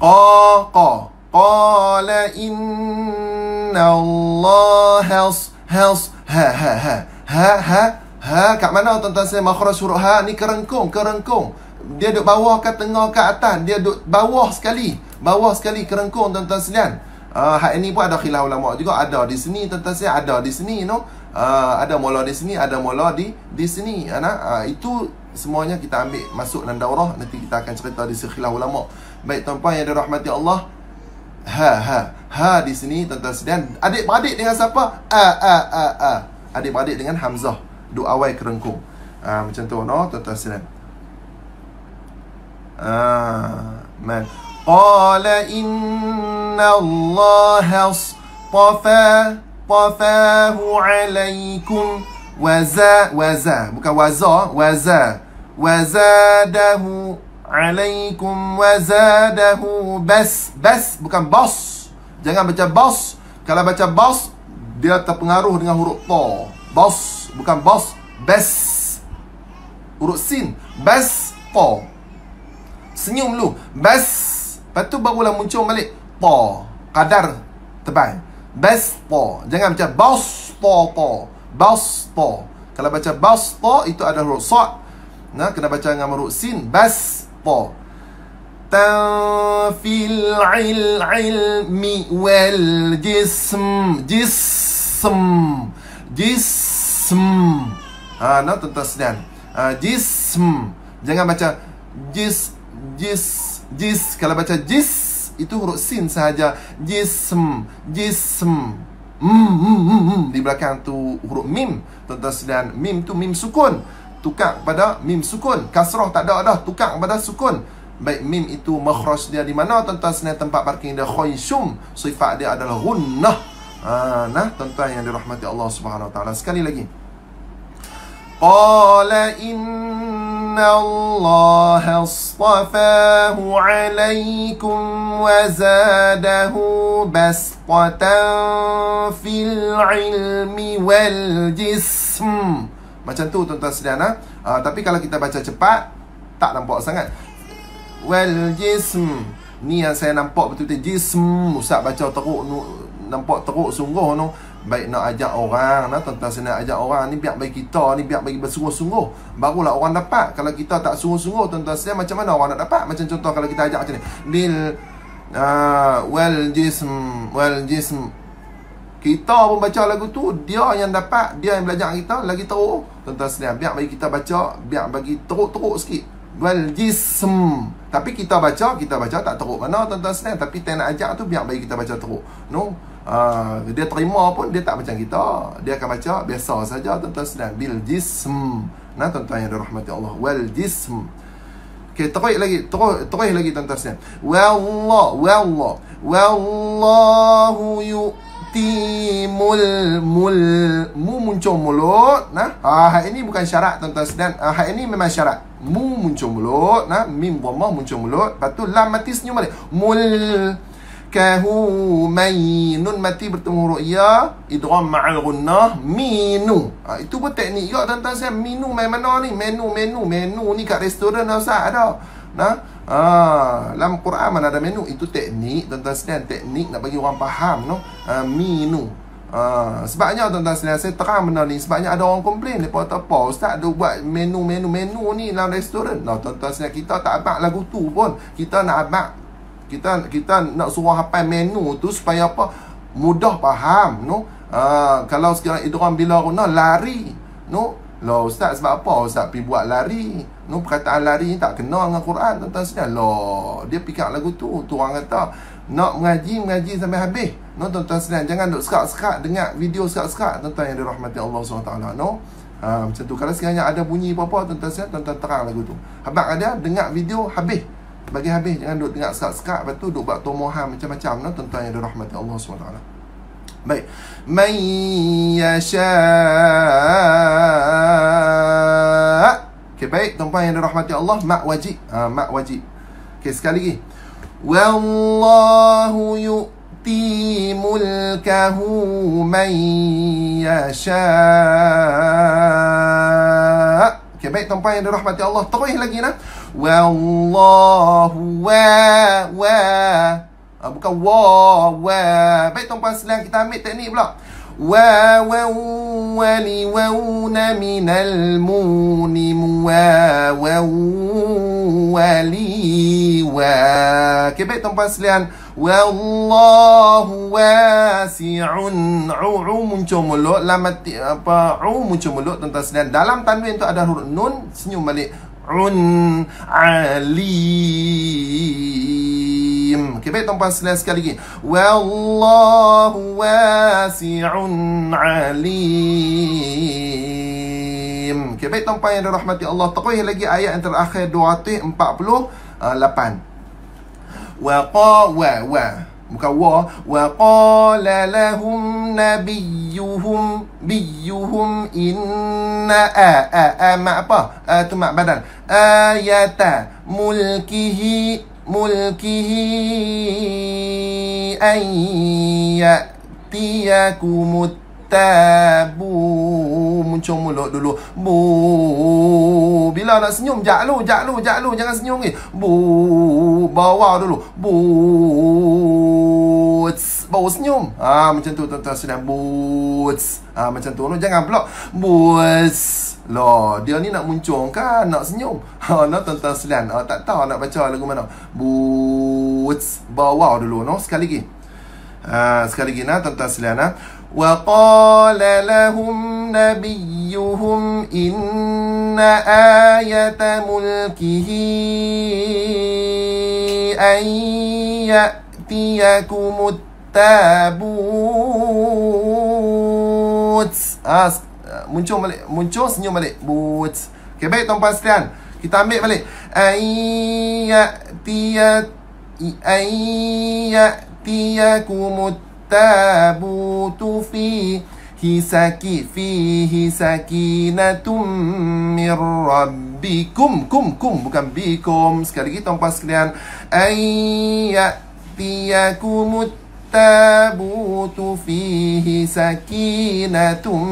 Speaker 1: qala inna Allah kat mana tuan-tuan saya makhraj huruf ha ni? Kerengkung. Dia duduk bawah ke tengah ke atas? Dia duduk bawah sekali kerengkung tuan-tuan sekalian. Hak ini pun ada khilaf ulama juga, ada di sini tuan-tuan sekalian, ada di sini no. Ada mula di sini, ada mula di sini. Itu semuanya kita ambil masuk dalam daurah, nanti kita akan cerita di khilaf ulama. Baik tuan-puan yang dirahmati Allah, ha di sini tuan-tuan sekalian, adik-beradik dengan siapa? Adik-beradik dengan hamzah, duk awal kerengkung. Macam tu no tuan-tuan sekalian. Man qala inna Allah tafahu alaikum waza bukan waza wazadahu alaikum wazadahu bas bukan bos. Jangan baca bos. Kalau baca bos dia terpengaruh dengan huruf ta. Bos bukan bos, bas huruf sin, bas ta. Senyum dulu, bas, lepas tu barulah muncul balik ta, kadar tebal. Bas ta. Jangan baca bos ta. Bos ta. Kalau baca bos ta itu ada huruf sad. Nah, kena baca dengan huruf sin, bas ta. Tanfil ilmi wal jism. Nah tuan-tuan sekalian, jism. Jangan baca jis. Kalau baca jis itu huruf sin sahaja. Jism. Di belakang tu huruf mim. Tuan-tuan sekalian, mim tu mim sukun, tukar pada mim sukun. Kasrah tak ada dah, tukar pada sukun. Baik, mim itu makhraj dia di mana tuan-tuan sekalian? Tempat parking dia khayshum, sifat dia adalah gunnah. Nah tuan-tuan yang dirahmati Allah Subhanahu wa taala, sekali lagi, qala inna Allah astafahu alaikum wa zadahu basqatan fil ilmi wal jism. Macam tu tuan-tuan sekalian. Tapi kalau kita baca cepat tak nampak sangat. Wal jism, ni yang saya nampak betul-betul jism. Ustaz baca teruk, nampak teruk sungguh no. Baik nak ajak orang, tuan-tuan saya nak ajak orang ni, biar bagi kita ni, biar bagi bersungguh-sungguh, barulah orang dapat. Kalau kita tak sungguh-sungguh tuan-tuan saya, macam mana orang nak dapat? Macam contoh kalau kita ajak macam ni, bil wal jism, kita pun baca lagu tu, dia yang dapat, dia yang belajar kita lagi teruk tuan-tuan sekalian. Biar bagi kita baca, biar bagi teruk-teruk sikit, wal jism. Tapi kita baca tak teruk mana tuan-tuan sekalian. Tapi tak nak ajak tu, biar bagi kita baca teruk no. Dia terima pun dia tak macam kita, dia akan baca biasa saja tuan-tuan sekalian, bil jism. Nah tuan-tuan yang dirahmati Allah, wal jism. Okey, terus lagi tuan-tuan sekalian, wallahu yu'timul mu muncul mulut. Nah, hak ini bukan syarat tuan-tuan sekalian. Hak ini memang syarat. Mu muncul mulut, nah, mim dhammah muncul mulut, lepas tu lam mati senyum balik. Kahu mainun mati bertemu huruf ya, idgham ma'al gunnah, minu. Itu pun teknik juga tuan-tuan sekalian. Minu main mana ni? Menu ni kat restoran Ustaz ada. Nah, dalam Quran mana ada menu? Itu teknik tuan-tuan sekalian, teknik nak bagi orang faham no. Minu. Sebabnya tuan-tuan sekalian, saya terang benda ni sebabnya ada orang komplain depa kata apa Ustaz ada buat menu ni dalam restoran. Nah tuan-tuan sekalian, kita tak abang lagu tu pun, kita nak abang, kita nak suruh hafal menu tu supaya apa? Mudah faham no. Kalau sekarang idgham bila guna lari no. Lah Ustaz sebab apa Ustaz pergi buat lari no? Perkataan lari ni tak kena dengan Quran tuan-tuan sekalian. Lah dia pikir lagu tu orang kata nak mengaji sampai habis no tuan-tuan sekalian. Jangan duk sekat-sekat dengar video sekat-sekat tuan-tuan yang dirahmati Allah SWT no. Macam tu. Kalau sekiranya ada bunyi apa-apa tuan-tuan sekalian, tuan-tuan terang lagu tu, habaq ada dengar video habis Bagi habis, jangan duduk dengar sekat-sekat, lepas tu duduk buat tomohan macam-macam, tuan-tuan yang dirahmati Allah SWT. Baik. Man yasha. Okay, baik, tuan-tuan yang dirahmati Allah, mak wajib. Mak wajib. Okay, sekali lagi. Wallahu yu'ti mulkahu man yasha. Okay, baik, tuan-tuan yang dirahmati Allah, terus lagi nah. Wallahu bukan wa. Baik, tuan-tuan sekalian, kita ambil teknik pula. Wali wauna minal munim wali wa. Okay, baik, tuan-tuan sekalian. Wallahu wasi'un. Muncul mulut, lamati apa? Muncul mulut, tuan-tuan sekalian. Dalam tanwin tu ada huruf nun, senyum balik. Alim. Okay, baik, tuan-tuan sekalian, sekali lagi. Wallahu wasi'un alim. Okay, baik, tuan-tuan yang dirahmati Allah, terus lagi ayat yang terakhir 248. Bukan wa qala lahum nabiyuhum inna mak apa? Tu mak badal. Ayata mulkihi ayyatiyakumut tabu. Muncul mulut dulu. Bu. Bila nak senyum, jaklu, jangan senyum ni. Bu. Bawah dulu. Bu. Baru senyum. Macam tu, tuan-tuan sedang. Bu. Macam tu. Jangan pula. Bu. Lah, dia ni nak muncul kan, nak senyum. Tuan-tuan sedang. Tak tahu nak baca lagu mana. Bu. Bawah dulu. Sekali lagi. Sekali lagi tuan-tuan sedang. وَقَالَ لَهُمْ نَبِيُّهُمْ إِنَّ آيَةَ مُلْكِهِ أَنْ يَأْتِيَكُمُ التَّابُوتُ. Muncul, senyum balik. But. Okay, baik, tuan-tuan sekalian, kita ambil balik. أَنْ يَأْتِيَكُمُ tabutu fihi sakinatum mir rabbikum. Bukan bikum. Sekali lagi, tuan-tuan sekalian. Ayyatiyakumut tabutu fihi sakinatum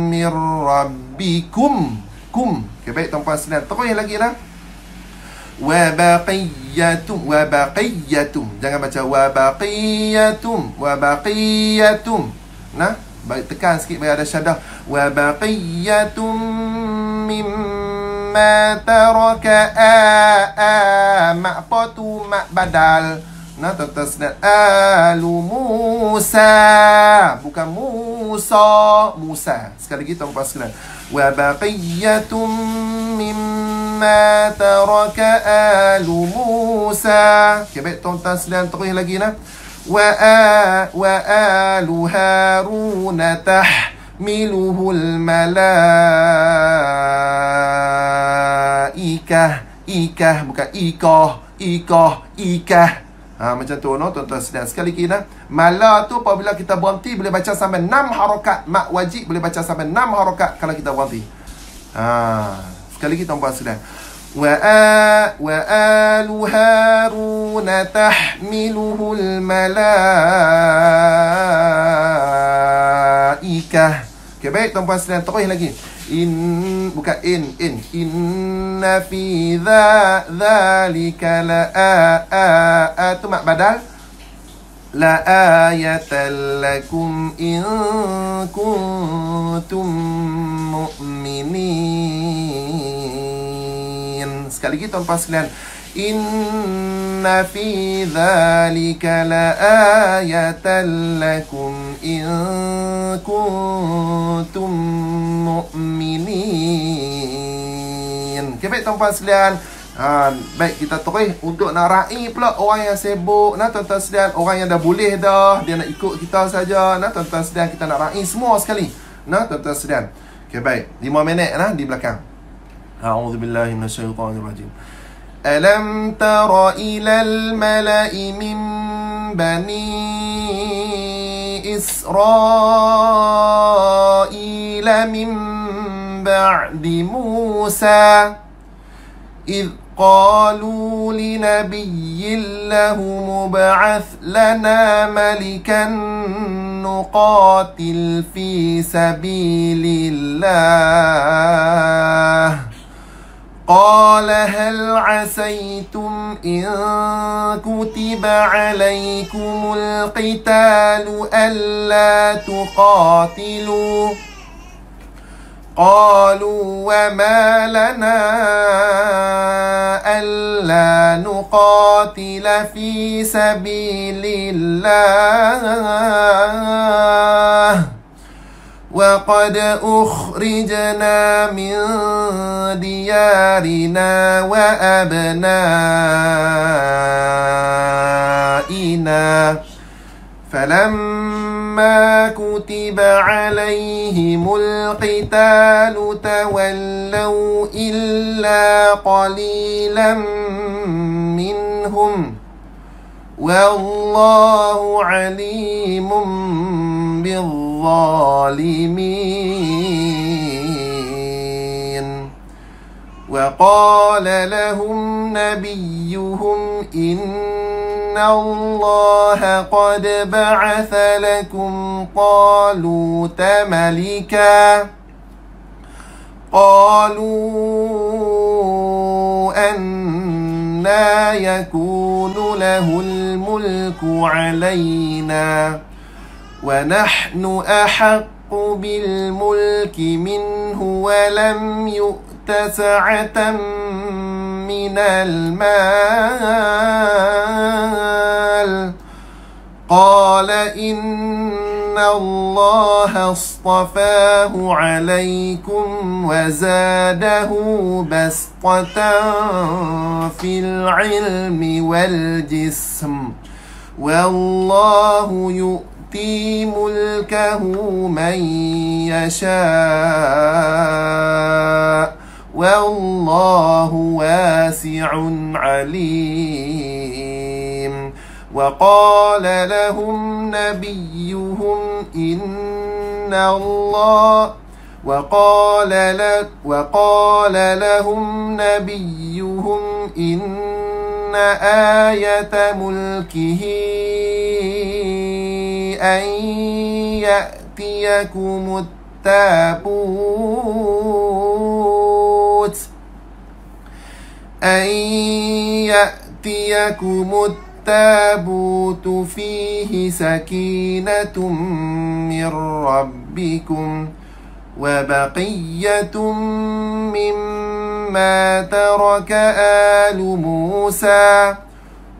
Speaker 1: mir rabbikum. Okay, baik, tuan-tuan sekalian, terus lagi lah. Wa baqiyatum. Jangan baca wa baqiyatum. Nah, baik, tekan sikit bagi ada syadah. Wa baqiyatum mimma taraka mak apa tu? Mak badal. Nah, tuan-tuan sekalian, alu Musa. Bukan Musa. Sekali lagi, tuan-tuan sekalian. Wa baqiyatum mimma taraka alu Musa. Okay, baik, tuan-tuan sekalian, terus lagi nah. Wa alu Haruna tahmiluhul malaikah. Bukan ikah. Macam tu, tuan-tuan sekalian. Sekali lagi nah. Mala tu apabila kita berhenti boleh baca sampai 6 harakat. Mak wajib boleh baca sampai 6 harakat kalau kita berhenti. Sekali lagi, tuan-tuan sekalian. Wa alu Haruna tahmiluhul malaikah. Okay, baik, tuan-tuan sekalian, terus lagi. Inna fi dzalika la tu mak badal. La ayatan lakum in kuntum mu'minin. Sekali lagi, tuan-tuan sekalian. Inna fi dzalika la ayatan lakum in kuntum mu'minin. Okay, baik, tuan-tuan sekalian. Baik, kita terus untuk nak raih pula orang yang sibuk. Tuan-tuan sekalian, orang yang dah boleh dah, dia nak ikut kita saja. Tuan-tuan sekalian, kita nak raih semua sekali. Tuan-tuan sekalian. Okay, baik, 5 minit di belakang. A'udzubillahi minasyaitanirrajim. ألم تر إلى الملأ من بني إسرائيل من بعد موسى إذ قالوا لنبي له مبعث لنا ملكا نقاتل في سبيل الله قال هل عسيتم إن كتب عليكم القتال ألا تقاتلوا قالوا وما لنا ألا نقاتل في سبيل الله وقد أخرجنا من ديارنا وأبنائنا فلما كتب عليهم القتال تولوا إلا قليلا منهم والله عليم بالظالمين وقال لهم نبيهم إن الله قد بعث لكم طالوت ملكا قالوا أنى يكون له الملك علينا ونحن أحق بالملك منه ولم يؤت سعة من المال قال إن الله اصطفاه عليكم وزاده بسطة في العلم والجسم والله يؤتي ملكه من يشاء والله واسع عليم وقال لهم نبيهم إن الله وقال لهم نبيهم إن آية ملكه أن يأتيكم التابوت فيه سكينة من ربكم وبقية مما ترك آل موسى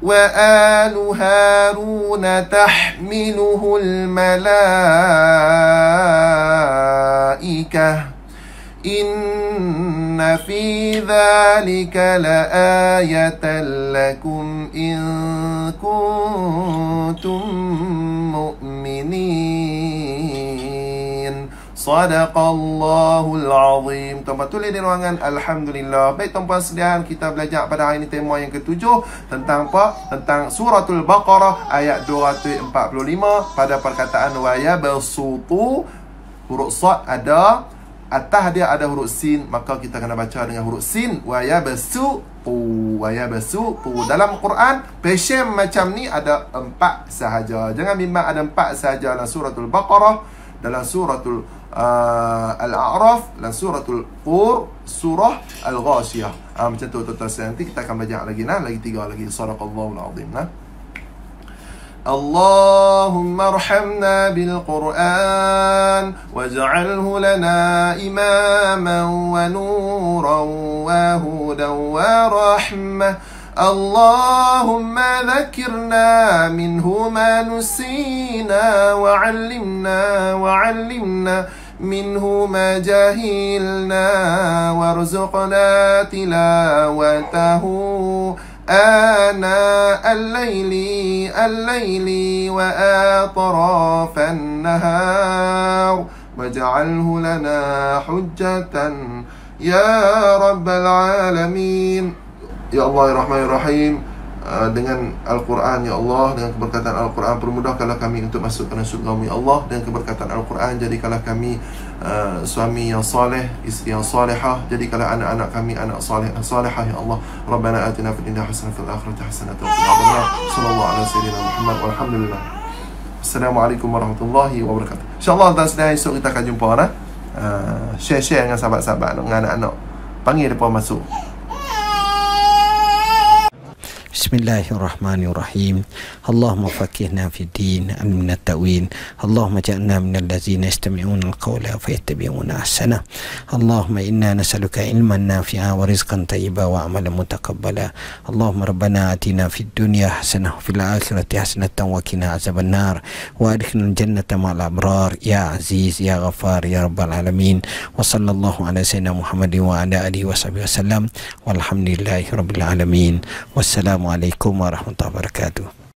Speaker 1: وآل هارون تحمله الملائكة إن في ذلك لآية لكم إن كنتم مؤمنين Sadaqallahul Azim. Tuan-tuan tulis di ruangan Alhamdulillah. Baik tuan-tuan sekalian, kita belajar pada hari ini tema yang ketujuh tentang apa? Tentang suratul Baqarah ayat 245 pada perkataan wa yabsutu. Huruf sad ada, atas dia ada huruf sin, maka kita kena baca dengan huruf sin. Wa yabsutu, wa yabsutu. Dalam Quran passion macam ni ada 4 sahaja. Jangan bimbang ada 4 sahaja dalam suratul Baqarah, dalam suratul Al-A'raf, dalam suratul Qur, surah Al-Ghashiyah. Macam tu tuan-tuan. Nanti kita akan belajar lagi lagi 3 lagi. Sadaqallahul Azim. اللهم ارحمنا بالقرآن واجعله لنا إماما ونورا وهدى ورحمة اللهم ذكرنا منه ما نسينا وعلمنا منه ما جهلنا وارزقنا تلاوته آناء الليل وآطراف النهار واجعله لنا حجة يا رب العالمين. Ya Allah ya Rahman ya Rahim, dengan Al-Quran ya Allah, dengan keberkatan Al-Quran permudahkanlah kami untuk masuk ke surga-Mu ya Allah. Dengan keberkatan Al-Quran jadikanlah kami suami yang saleh, isteri yang salihah, jadikanlah anak-anak kami anak salihah ya Allah. Rabbana atina fid dunya hasanah fil akhirati hasanah wa qina adzabannar. Sallallahu alaihi wasallam Muhammad walhamdulillah. Assalamualaikum warahmatullahi wabarakatuh. InsyaAllah dan sedang esok kita akan jumpa dah. Share dengan sahabat-sahabat, dengan anak-anak. Panggil mereka masuk.
Speaker 2: Bismillahirrahmanirrahim. Allahumma faqihna fi din, amna at-ta'wil. Allahumma ja'alna minal ladzina yastami'una al-qawla fayattabi'una ahsana. Allahumma inna nas'aluka ilman nafi'a wa rizqan thayyiba wa amalan mutaqabbala. Allahumma rabbana atina fid dunya hasanah wa fil akhirati hasanatan wa qina azabannar wa adkhilna al-jannata ma'al abrar ya aziz ya ghafar ya rabbal alamin. Wa sallallahu ala sayyidina Muhammadin wa ala alihi wa sahbihi wasallam walhamdulillahi rabbil alamin. Wassalamu Assalamualaikum warahmatullahi wabarakatuh.